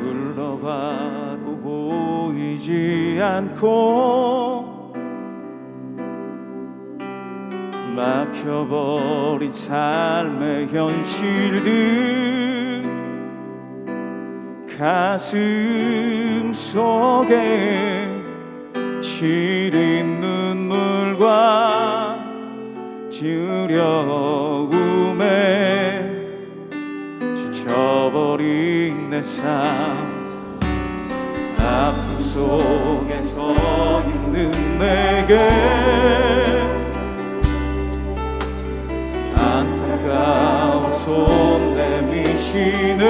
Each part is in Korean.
둘러봐도 보이지 않고 막혀버린 삶의 현실들 가슴 속에 시린 눈물과 두려움에 지쳐버린 내 삶 아픔 속에 서 있는 내게 안타까워 손 내미시네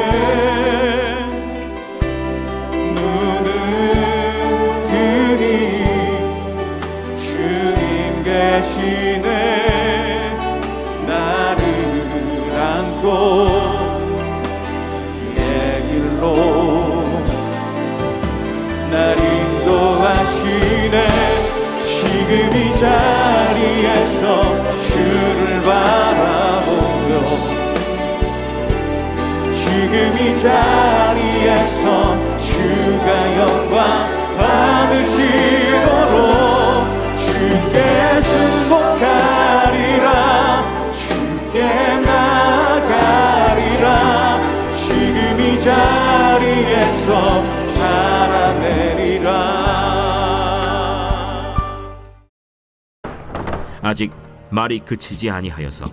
눈을 뜨니 주님 계시네 나를 안고 내 길로 날 인도하시네 지금 이 자리에서 주를 바라보며 지금 이 자리에서 주가 영광 받으시도록 주께 승복하리라 주께 나가리라 지금 이 자리에서 살아내리라. 아직 말이 그치지 아니하여서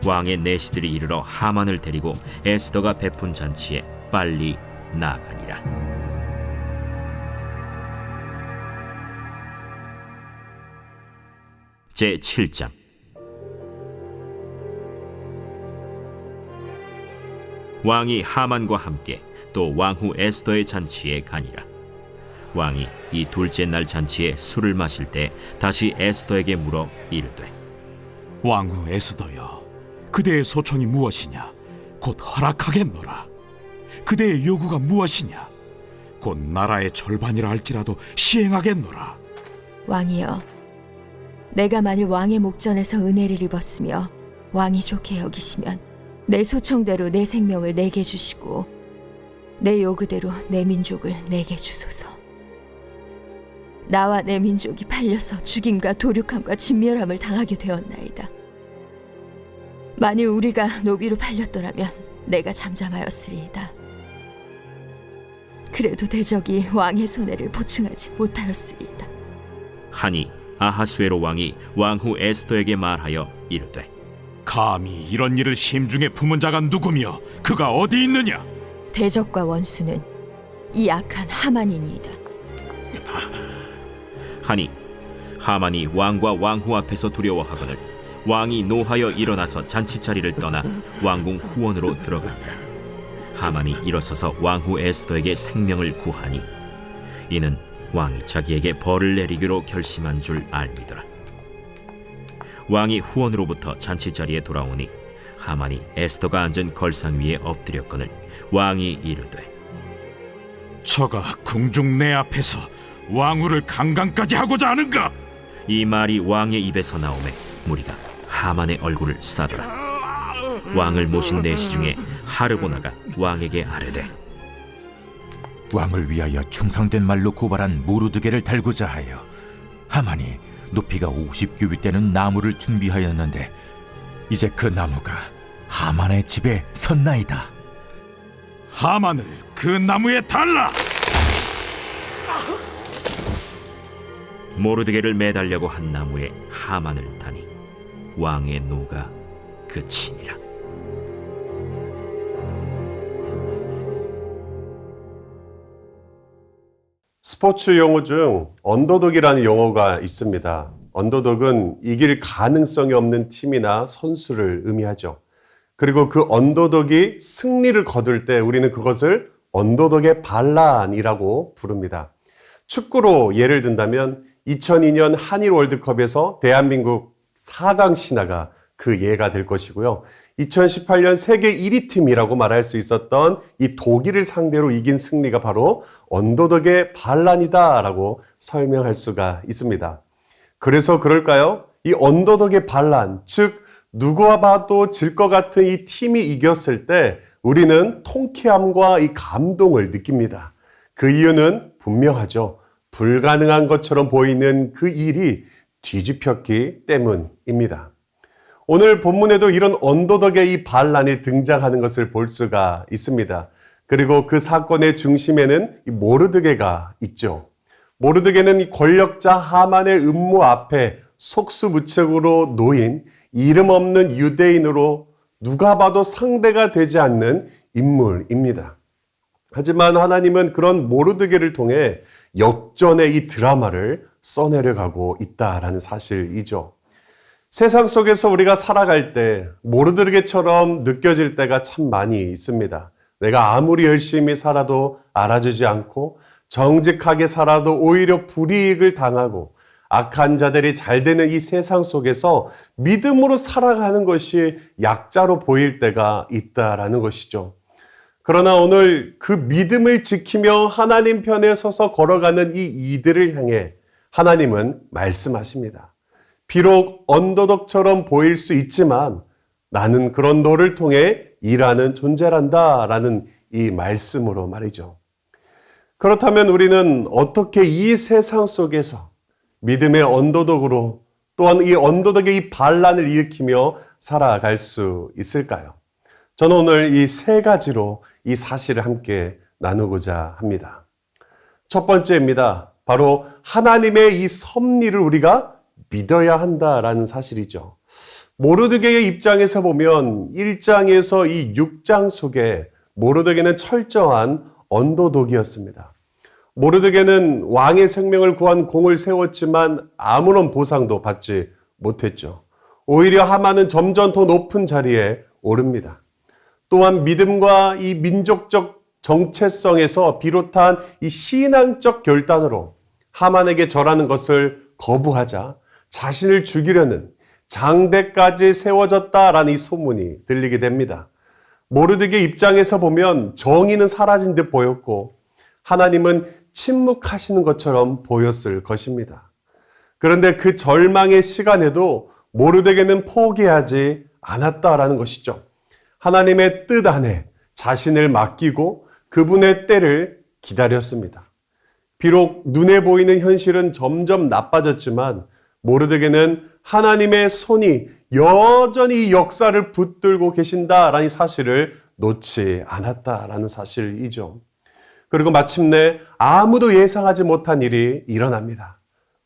왕의 내시들이 이르러 하만을 데리고 에스더가 베푼 잔치에 빨리 나아가니라. 제7장. 왕이 하만과 함께 또 왕후 에스더의 잔치에 가니라. 왕이 이 둘째 날 잔치에 술을 마실 때 다시 에스더에게 물어 이르되 왕후 에스더여, 그대의 소청이 무엇이냐? 곧 허락하겠노라. 그대의 요구가 무엇이냐? 곧 나라의 절반이라 할지라도 시행하겠노라. 왕이여, 내가 만일 왕의 목전에서 은혜를 입었으며 왕이 좋게 여기시면 내 소청대로 내 생명을 내게 주시고 내 요구대로 내 민족을 내게 주소서. 나와 내 민족이 팔려서 죽임과 도륙함과 진멸함을 당하게 되었나이다. 만일 우리가 노비로 팔렸더라면 내가 잠잠하였으리이다. 그래도 대적이 왕의 손해를 보충하지 못하였으리이다. 하니 아하수에로 왕이 왕후 에스더에게 말하여 이르되 감히 이런 일을 심중에 품은 자가 누구며 그가 어디 있느냐? 대적과 원수는 이 악한 하만이니이다. 하니 하만이 왕과 왕후 앞에서 두려워하거늘 왕이 노하여 일어나서 잔치자리를 떠나 왕궁 후원으로 들어가니라. 하만이 일어서서 왕후 에스더에게 생명을 구하니 이는 왕이 자기에게 벌을 내리기로 결심한 줄 알미더라. 왕이 후원으로부터 잔치자리에 돌아오니 하만이 에스더가 앉은 걸상 위에 엎드렸거늘 왕이 이르되 저가 궁중 내 앞에서 왕후를 강간까지 하고자 하는가? 이 말이 왕의 입에서 나오매 무리가 하만의 얼굴을 싸더라. 왕을 모신 내시 중에 하르보나가 왕에게 아뢰되 왕을 위하여 충성된 말로 고발한 모르드게를 달고자 하여 하만이 높이가 50규빗 되는 나무를 준비하였는데 이제 그 나무가 하만의 집에 섰나이다. 하만을 그 나무에 달라! 모르드게를 매달려고 한 나무에 하만을 다니 왕의 노가 그치니라. 스포츠 용어 중 언더독이라는 용어가 있습니다. 언더독은 이길 가능성이 없는 팀이나 선수를 의미하죠. 그리고 그 언더독이 승리를 거둘 때 우리는 그것을 언더독의 반란이라고 부릅니다. 축구로 예를 든다면 2002년 한일 월드컵에서 대한민국 4강 신화가 그 예가 될 것이고요. 2018년 세계 1위 팀이라고 말할 수 있었던 이 독일을 상대로 이긴 승리가 바로 언더독의 반란이다라고 설명할 수가 있습니다. 그래서 그럴까요? 이 언더독의 반란, 즉 누구와 봐도 질 것 같은 이 팀이 이겼을 때 우리는 통쾌함과 이 감동을 느낍니다. 그 이유는 분명하죠. 불가능한 것처럼 보이는 그 일이 뒤집혔기 때문입니다. 오늘 본문에도 이런 언더덕의 이 반란이 등장하는 것을 볼 수가 있습니다. 그리고 그 사건의 중심에는 이 모르드게가 있죠. 모르드게는 이 권력자 하만의 음모 앞에 속수무책으로 놓인 이름 없는 유대인으로 누가 봐도 상대가 되지 않는 인물입니다. 하지만 하나님은 그런 모르드게를 통해 역전의 이 드라마를 써내려가고 있다라는 사실이죠. 세상 속에서 우리가 살아갈 때 모르드게처럼 느껴질 때가 참 많이 있습니다. 내가 아무리 열심히 살아도 알아주지 않고 정직하게 살아도 오히려 불이익을 당하고 악한 자들이 잘 되는 이 세상 속에서 믿음으로 살아가는 것이 약자로 보일 때가 있다라는 것이죠. 그러나 오늘 그 믿음을 지키며 하나님 편에 서서 걸어가는 이 이들을 향해 하나님은 말씀하십니다. 비록 언더독처럼 보일 수 있지만 나는 그런 너를 통해 일하는 존재란다 라는 이 말씀으로 말이죠. 그렇다면 우리는 어떻게 이 세상 속에서 믿음의 언더독으로 또한 이 언더독의 이 반란을 일으키며 살아갈 수 있을까요? 저는 오늘 이 세 가지로 이 사실을 함께 나누고자 합니다. 첫 번째입니다. 바로 하나님의 이 섭리를 우리가 믿어야 한다라는 사실이죠. 모르드게의 입장에서 보면 1장에서 이 6장 속에 모르드게는 철저한 언더독이었습니다. 모르드게는 왕의 생명을 구한 공을 세웠지만 아무런 보상도 받지 못했죠. 오히려 하만은 점점 더 높은 자리에 오릅니다. 또한 믿음과 이 민족적 정체성에서 비롯한 이 신앙적 결단으로 하만에게 절하는 것을 거부하자 자신을 죽이려는 장대까지 세워졌다라는 이 소문이 들리게 됩니다. 모르드게 입장에서 보면 정의는 사라진 듯 보였고 하나님은 침묵하시는 것처럼 보였을 것입니다. 그런데 그 절망의 시간에도 모르드게는 포기하지 않았다라는 것이죠. 하나님의 뜻 안에 자신을 맡기고 그분의 때를 기다렸습니다. 비록 눈에 보이는 현실은 점점 나빠졌지만 모르드게는 하나님의 손이 여전히 역사를 붙들고 계신다라는 사실을 놓지 않았다라는 사실이죠. 그리고 마침내 아무도 예상하지 못한 일이 일어납니다.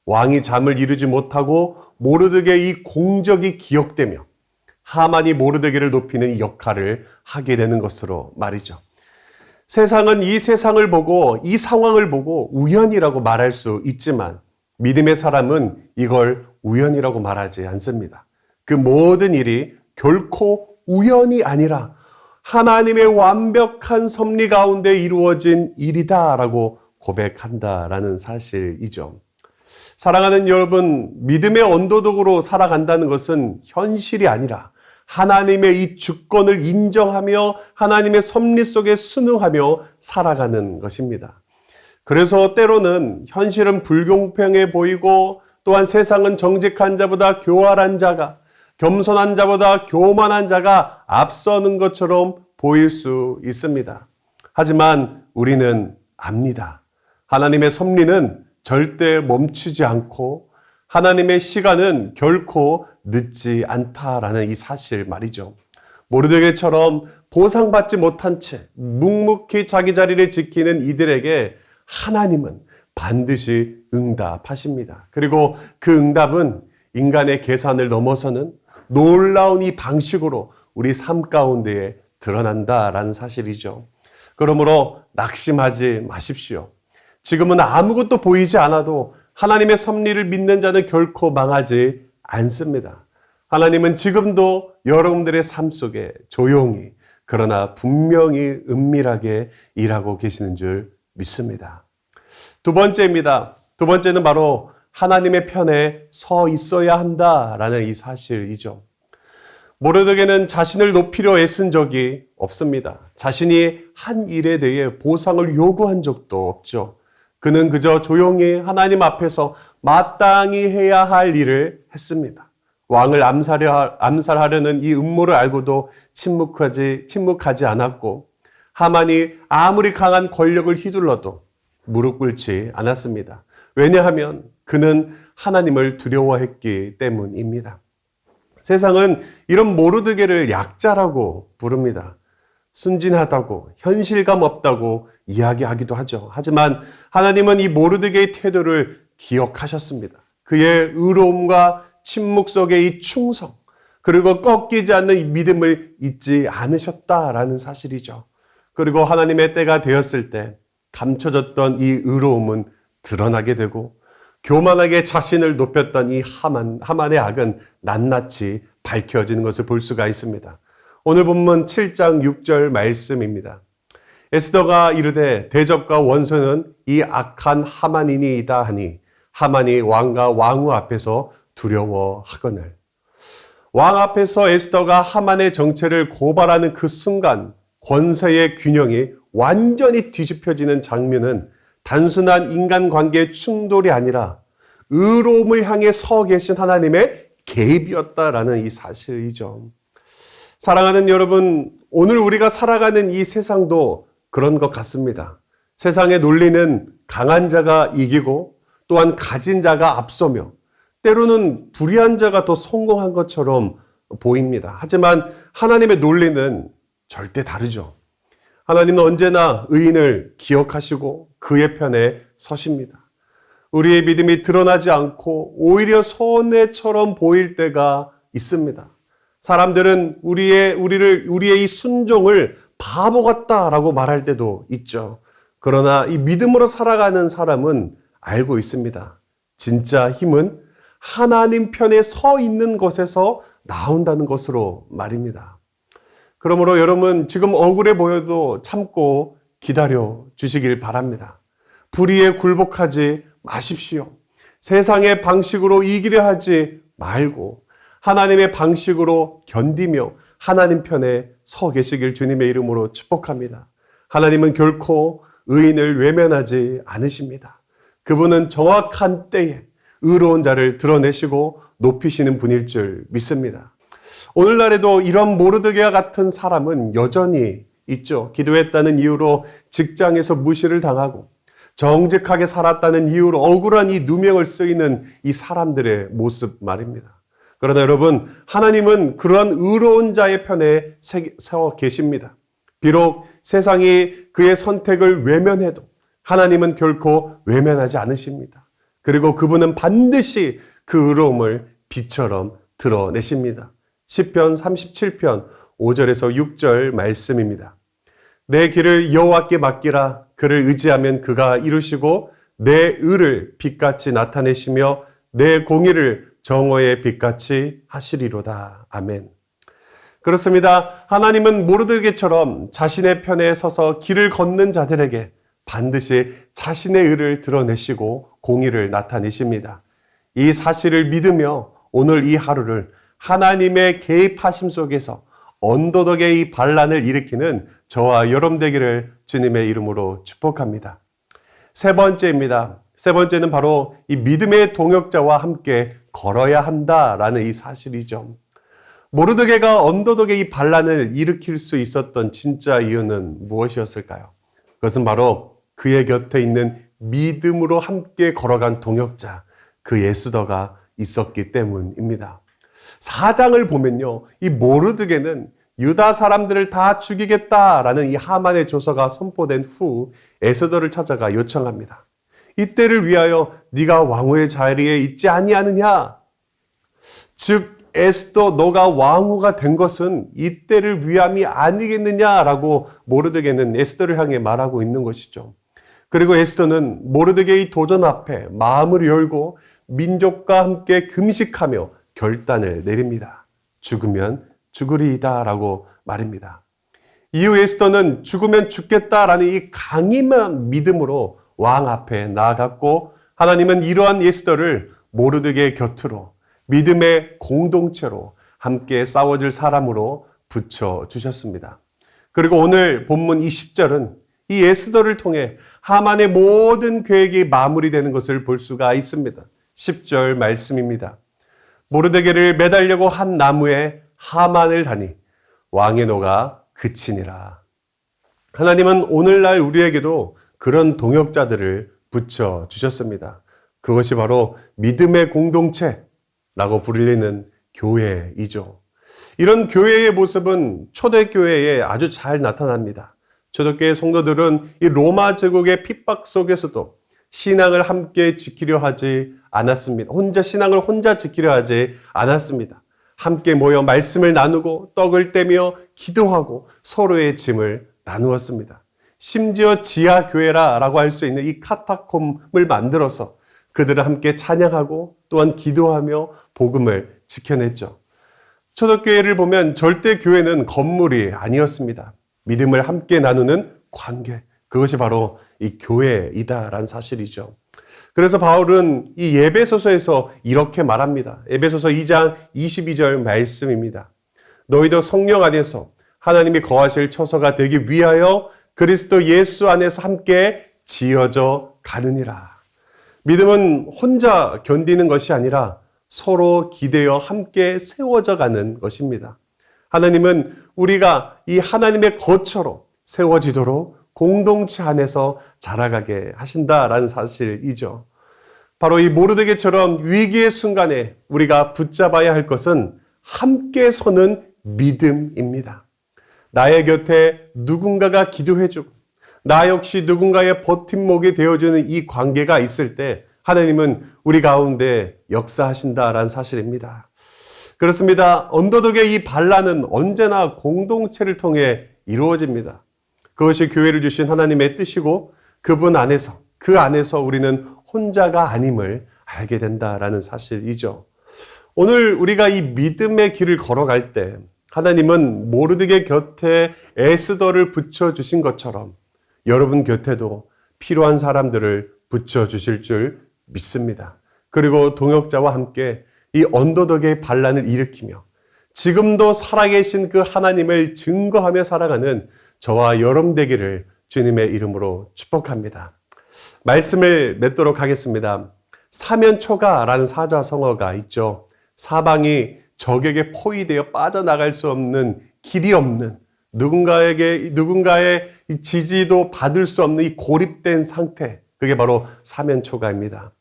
왕이 잠을 이루지 못하고 모르드게의 이 공적이 기억되며 하만이 모르드게를 높이는 역할을 하게 되는 것으로 말이죠. 세상은 이 세상을 보고 이 상황을 보고 우연이라고 말할 수 있지만 믿음의 사람은 이걸 우연이라고 말하지 않습니다. 그 모든 일이 결코 우연이 아니라 하나님의 완벽한 섭리 가운데 이루어진 일이다라고 고백한다라는 사실이죠. 사랑하는 여러분, 믿음의 언더독으로 살아간다는 것은 현실이 아니라 하나님의 이 주권을 인정하며 하나님의 섭리 속에 순응하며 살아가는 것입니다. 그래서 때로는 현실은 불공평해 보이고 또한 세상은 정직한 자보다 교활한 자가, 겸손한 자보다 교만한 자가 앞서는 것처럼 보일 수 있습니다. 하지만 우리는 압니다. 하나님의 섭리는 절대 멈추지 않고 하나님의 시간은 결코 늦지 않다라는 이 사실 말이죠. 모르드게처럼 보상받지 못한 채 묵묵히 자기 자리를 지키는 이들에게 하나님은 반드시 응답하십니다. 그리고 그 응답은 인간의 계산을 넘어서는 놀라운 이 방식으로 우리 삶 가운데에 드러난다라는 사실이죠. 그러므로 낙심하지 마십시오. 지금은 아무것도 보이지 않아도 하나님의 섭리를 믿는 자는 결코 망하지 않습니다. 하나님은 지금도 여러분들의 삶 속에 조용히 그러나 분명히 은밀하게 일하고 계시는 줄 믿습니다. 두 번째입니다. 두 번째는 바로 하나님의 편에 서 있어야 한다라는 이 사실이죠. 모르드게는 자신을 높이려 애쓴 적이 없습니다. 자신이 한 일에 대해 보상을 요구한 적도 없죠. 그는 그저 조용히 하나님 앞에서 마땅히 해야 할 일을 했습니다. 왕을 암살하려는 이 음모를 알고도 침묵하지 않았고 하만이 아무리 강한 권력을 휘둘러도 무릎 꿇지 않았습니다. 왜냐하면 그는 하나님을 두려워했기 때문입니다. 세상은 이런 모르드게를 약자라고 부릅니다. 순진하다고 현실감 없다고 이야기하기도 하죠. 하지만 하나님은 이 모르드게의 태도를 기억하셨습니다. 그의 의로움과 침묵 속의 이 충성, 그리고 꺾이지 않는 이 믿음을 잊지 않으셨다라는 사실이죠. 그리고 하나님의 때가 되었을 때 감춰졌던 이 의로움은 드러나게 되고 교만하게 자신을 높였던 이 하만의 악은 낱낱이 밝혀지는 것을 볼 수가 있습니다. 오늘 본문 7장 6절 말씀입니다. 에스더가 이르되 대적과 원수는 이 악한 하만이니이다 하니 하만이 왕과 왕후 앞에서 두려워하거늘. 왕 앞에서 에스더가 하만의 정체를 고발하는 그 순간 권세의 균형이 완전히 뒤집혀지는 장면은 단순한 인간관계의 충돌이 아니라 의로움을 향해 서 계신 하나님의 개입이었다라는 이 사실이죠. 사랑하는 여러분, 오늘 우리가 살아가는 이 세상도 그런 것 같습니다. 세상의 논리는 강한 자가 이기고 또한 가진 자가 앞서며 때로는 불의한 자가 더 성공한 것처럼 보입니다. 하지만 하나님의 논리는 절대 다르죠. 하나님은 언제나 의인을 기억하시고 그의 편에 서십니다. 우리의 믿음이 드러나지 않고 오히려 손해처럼 보일 때가 있습니다. 사람들은 우리의 이 순종을 바보 같다라고 말할 때도 있죠. 그러나 이 믿음으로 살아가는 사람은 알고 있습니다. 진짜 힘은 하나님 편에 서 있는 것에서 나온다는 것으로 말입니다. 그러므로 여러분 지금 억울해 보여도 참고 기다려 주시길 바랍니다. 불의에 굴복하지 마십시오. 세상의 방식으로 이기려 하지 말고 하나님의 방식으로 견디며 하나님 편에 서 계시길 주님의 이름으로 축복합니다. 하나님은 결코 의인을 외면하지 않으십니다. 그분은 정확한 때에 의로운 자를 드러내시고 높이시는 분일 줄 믿습니다. 오늘날에도 이런 모르드게와 같은 사람은 여전히 있죠. 기도했다는 이유로 직장에서 무시를 당하고 정직하게 살았다는 이유로 억울한 이 누명을 쓰이는 이 사람들의 모습 말입니다. 그러나 여러분, 하나님은 그러한 의로운 자의 편에 서 계십니다. 비록 세상이 그의 선택을 외면해도 하나님은 결코 외면하지 않으십니다. 그리고 그분은 반드시 그 의로움을 빛처럼 드러내십니다. 시편 37편 5절에서 6절 말씀입니다. 내 길을 여호와께 맡기라. 그를 의지하면 그가 이루시고 내 의를 빛같이 나타내시며 내 공의를 정오의 빛같이 하시리로다. 아멘. 그렇습니다. 하나님은 모르드게처럼 자신의 편에 서서 길을 걷는 자들에게 반드시 자신의 의를 드러내시고 공의를 나타내십니다. 이 사실을 믿으며 오늘 이 하루를 하나님의 개입하심 속에서 언더독의 이 반란을 일으키는 저와 여러분 되기를 주님의 이름으로 축복합니다. 세 번째입니다. 세 번째는 바로 이 믿음의 동역자와 함께 걸어야 한다라는 이 사실이죠. 모르드게가 언더독의 이 반란을 일으킬 수 있었던 진짜 이유는 무엇이었을까요? 그것은 바로 그의 곁에 있는 믿음으로 함께 걸어간 동역자, 그 에스더가 있었기 때문입니다. 4장을 보면요, 이 모르드게는 유다 사람들을 다 죽이겠다라는 이 하만의 조서가 선포된 후 에스더를 찾아가 요청합니다. 이때를 위하여 네가 왕후의 자리에 있지 아니하느냐? 즉 에스더 너가 왕후가 된 것은 이때를 위함이 아니겠느냐라고 모르드게는 에스더를 향해 말하고 있는 것이죠. 그리고 에스더는 모르드게의 도전 앞에 마음을 열고 민족과 함께 금식하며 결단을 내립니다. 죽으면 죽으리이다라고 말입니다. 이후 에스더는 죽으면 죽겠다라는 이 강인한 믿음으로 왕 앞에 나아갔고 하나님은 이러한 에스더를 모르드게 곁으로 믿음의 공동체로 함께 싸워줄 사람으로 붙여주셨습니다. 그리고 오늘 본문 20절은 이 에스더를 통해 하만의 모든 계획이 마무리되는 것을 볼 수가 있습니다. 10절 말씀입니다. 모르드게를 매달려고 한 나무에 하만을 다니 왕의 노가 그치니라. 하나님은 오늘날 우리에게도 그런 동역자들을 붙여주셨습니다. 그것이 바로 믿음의 공동체라고 불리는 교회이죠. 이런 교회의 모습은 초대교회에 아주 잘 나타납니다. 초대교회 성도들은 이 로마 제국의 핍박 속에서도 신앙을 함께 지키려 하지 않았습니다. 신앙을 혼자 지키려 하지 않았습니다. 함께 모여 말씀을 나누고 떡을 떼며 기도하고 서로의 짐을 나누었습니다. 심지어 지하교회라고 할 수 있는 이 카타콤을 만들어서 그들은 함께 찬양하고 또한 기도하며 복음을 지켜냈죠. 초대교회를 보면 절대 교회는 건물이 아니었습니다. 믿음을 함께 나누는 관계, 그것이 바로 이 교회이다라는 사실이죠. 그래서 바울은 이 에베소서에서 이렇게 말합니다. 에베소서 2장 22절 말씀입니다. 너희도 성령 안에서 하나님이 거하실 처소가 되기 위하여 그리스도 예수 안에서 함께 지어져 가느니라. 믿음은 혼자 견디는 것이 아니라 서로 기대어 함께 세워져 가는 것입니다. 하나님은 우리가 이 하나님의 거처로 세워지도록 공동체 안에서 자라가게 하신다라는 사실이죠. 바로 이 모르드게처럼 위기의 순간에 우리가 붙잡아야 할 것은 함께 서는 믿음입니다. 나의 곁에 누군가가 기도해주고 나 역시 누군가의 버팀목이 되어주는 이 관계가 있을 때 하나님은 우리 가운데 역사하신다라는 사실입니다. 그렇습니다. 언더독의 이 반란은 언제나 공동체를 통해 이루어집니다. 그것이 교회를 주신 하나님의 뜻이고 그분 안에서, 그 안에서 우리는 혼자가 아님을 알게 된다라는 사실이죠. 오늘 우리가 이 믿음의 길을 걸어갈 때 하나님은 모르드게 곁에 에스더를 붙여주신 것처럼 여러분 곁에도 필요한 사람들을 붙여주실 줄 믿습니다. 그리고 동역자와 함께 이 언더독의 반란을 일으키며 지금도 살아계신 그 하나님을 증거하며 살아가는 저와 여러분 되기를 주님의 이름으로 축복합니다. 말씀을 맺도록 하겠습니다. 사면초가라는 사자성어가 있죠. 사방이 적에게 포위되어 빠져나갈 수 없는 길이 없는 누군가의 지지도 받을 수 없는 이 고립된 상태, 그게 바로 사면초가입니다.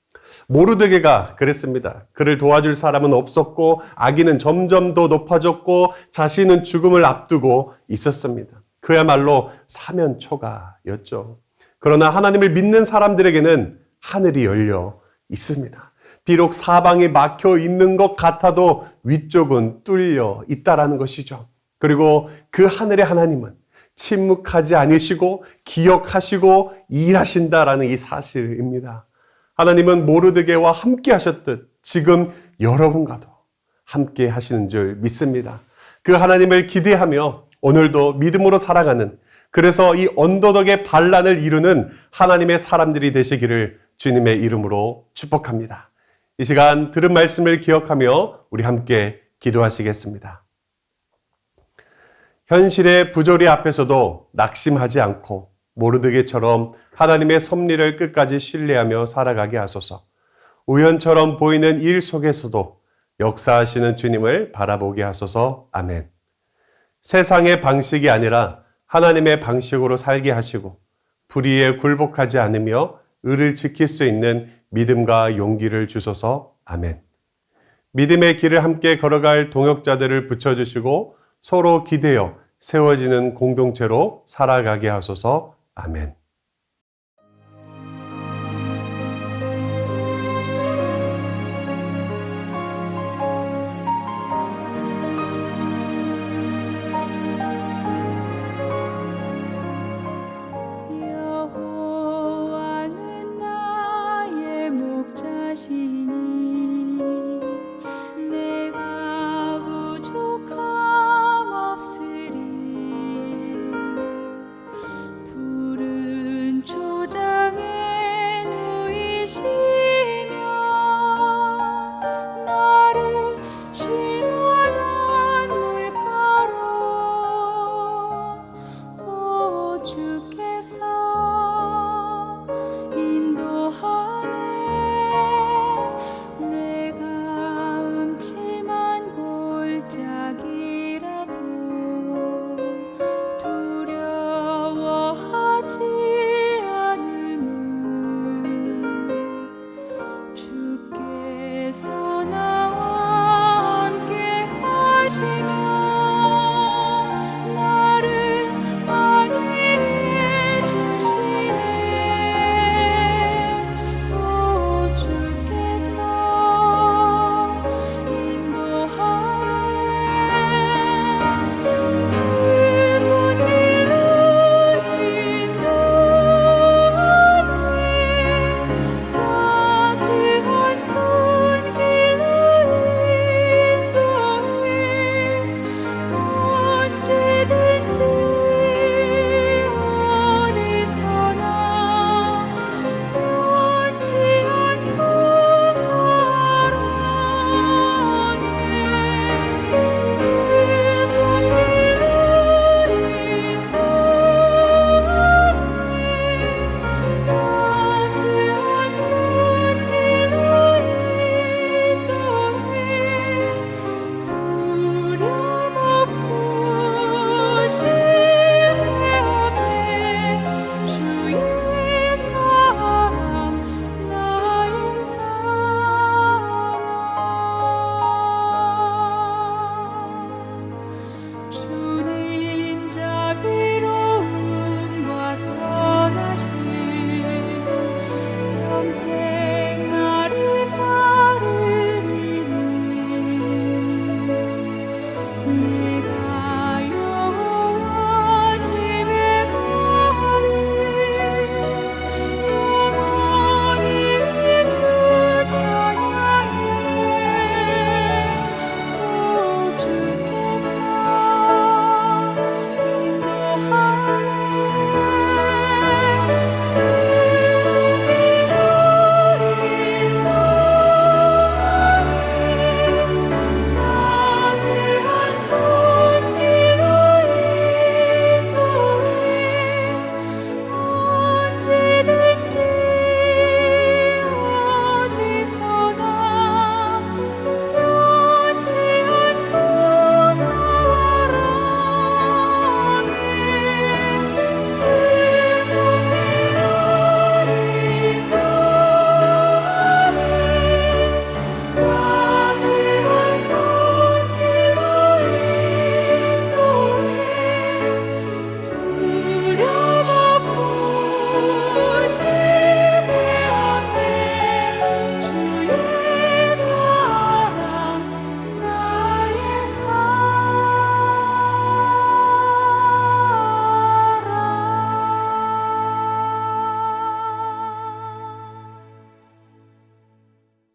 모르드게가 그랬습니다. 그를 도와줄 사람은 없었고 악인은 점점 더 높아졌고 자신은 죽음을 앞두고 있었습니다. 그야말로 사면초가였죠. 그러나 하나님을 믿는 사람들에게는 하늘이 열려 있습니다. 비록 사방이 막혀 있는 것 같아도 위쪽은 뚫려 있다라는 것이죠. 그리고 그 하늘의 하나님은 침묵하지 않으시고 기억하시고 일하신다라는 이 사실입니다. 하나님은 모르드게와 함께 하셨듯 지금 여러분과도 함께 하시는 줄 믿습니다. 그 하나님을 기대하며 오늘도 믿음으로 살아가는, 그래서 이 언더독의 반란을 이루는 하나님의 사람들이 되시기를 주님의 이름으로 축복합니다. 이 시간 들은 말씀을 기억하며 우리 함께 기도하시겠습니다. 현실의 부조리 앞에서도 낙심하지 않고 모르드게처럼 하나님의 섭리를 끝까지 신뢰하며 살아가게 하소서. 우연처럼 보이는 일 속에서도 역사하시는 주님을 바라보게 하소서. 아멘. 세상의 방식이 아니라 하나님의 방식으로 살게 하시고 불의에 굴복하지 않으며 의를 지킬 수 있는 믿음과 용기를 주소서. 아멘. 믿음의 길을 함께 걸어갈 동역자들을 붙여주시고 서로 기대어 세워지는 공동체로 살아가게 하소서. 아멘.